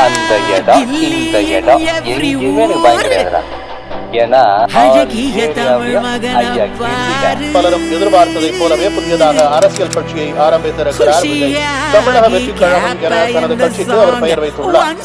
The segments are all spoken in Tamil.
அந்த இடம் இந்த இடம் எங்கேயுமே எனக்கு பயம் கிடையாதுடா. ஏன்னா பலரும் எதிர்பார்த்ததை போலவே புதியதாக அரசியல் கட்சியை ஆரம்பித்திருக்கிறார் விஜய். தமிழக வெற்றி கழகம் என தனது கட்சிக்கு அவர் பெயர் வைத்துள்ளார்.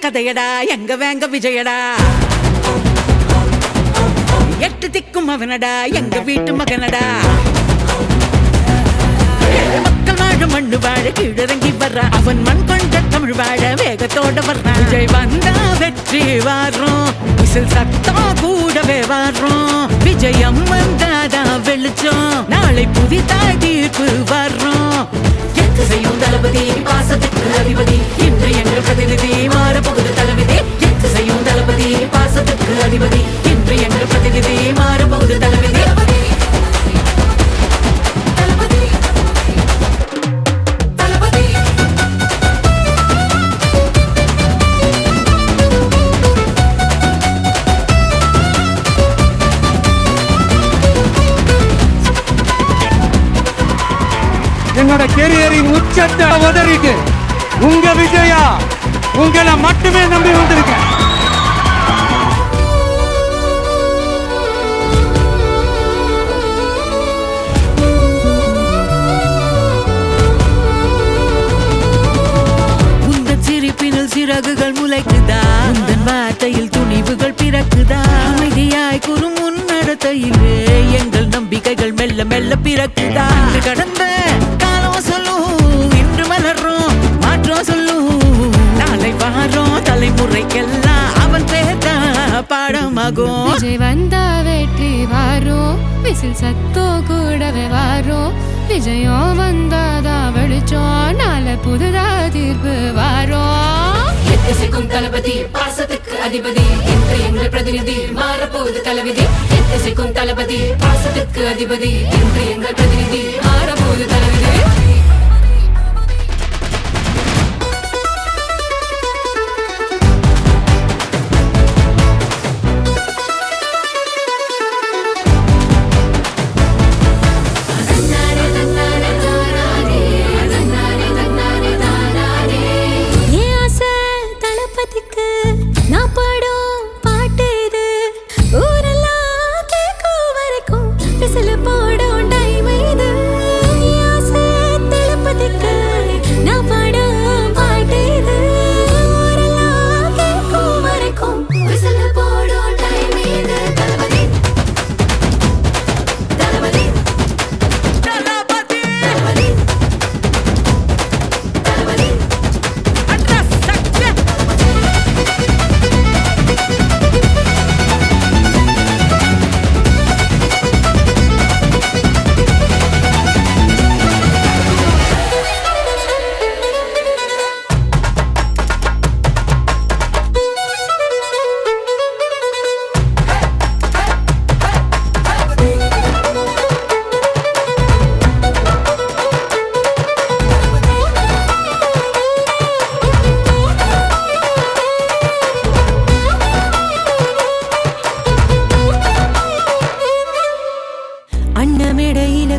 கதையடா எங்க வேங்க விஜயடா, எட்டு திக்கும் அவனடா எங்க வீட்டு மகனடா. மக்கள் வாழ மண்ணு வாழ கீழிறங்கி வர்றா, அவன் மண் கொண்ட தமிழ் வாழ வேகத்தோட வர்றான். விஜய் வந்தா வெற்றி வாரோம், விசில் சத்தம் கூடவே வாரோம். விஜயம் வந்தாதா வெளிச்சம், நாளை புதிதாய் தீர்ப்பு வர்றோம். எத்து செய்யும் தளபதி பாசத்துக்கு அதிபதி, இன்று எங்கள் பிரதிநிதி மாறப்போகுது தளபதி. எத்து செய்யும் தளபதி பாசத்துக்கு அதிபதி, இன்று எங்கள் பிரதிநிதி மாறப்போகுது தளபதி. என்னோட கெரியரின் உச்சத்தை உதறிட்டு உங்க விஜயா உங்களை மட்டுமே நம்பி வந்திருக்கேன். உந்தன் சிரிப்பினில் சிறகுகள் முளைக்குதா, உந்தன் வார்த்தையில் துணிவுகள் பிறக்குதா. அமைதியாய் குறு முன்னடத்தையிலே எங்கள் நம்பிக்கைகள் மெல்ல மெல்ல பிறக்குதா. கடந்த காலம் சொல்லும், இன்று மலரும் மாற்றம் சொல்லும். நாளை வாரோம் தலைமுறைக்கெல்லாம் அவன் பேர்தா பாடமாகும். விஜய் வந்தா வெற்றி வாரோம், விசில் சத்தோ கூடவே வாரோம். விஜயம் வந்தாதா வெளிச்சம், நாளை புதுதா தீர்ப்பு வாரோம். எட்டு சிக்கும் தளபதி பாசத்துக்கு அதிபதி, இன்று எங்கள் பிரதிநிதி மாறப்போகுது தளபதி. எட்டு சிக்கும் தளபதி பாசத்துக்கு அதிபதி, இன்று எங்கள் பிரதிநிதி மாறப்போகுது தளபதி.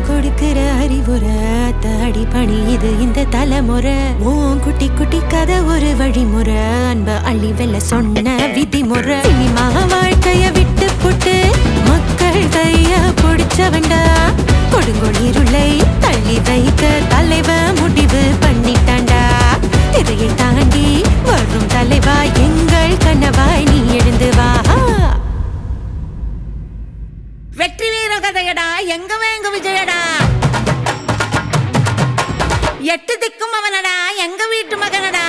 கொடுக்கிற அறிவுரை தாடி பணி இது இந்த தலைமுறை. ஓன் குட்டி குட்டி கதை ஒரு வழிமுறை, அன்ப அள்ளி வெல்ல சொன்ன விதிமுறை. சினிமா வாழ்க்கைய விட்டு புட்டு மக்கள் கைய பிடிச்சவண்டா, கொடுங்கொளிருளை தள்ளி வைக்க தலைவன் முடிவு பண்ணிட்டாண்டா. திரையை தாண்டி வரும் தலைவா எங்கள் கனவாய் நீ எழுந்து வா. வெற்றி வீர கதையடா எங்க வேங்க விஜயடா, எட்டு திக்கும் அவனடா எங்க வீட்டு மகனடா.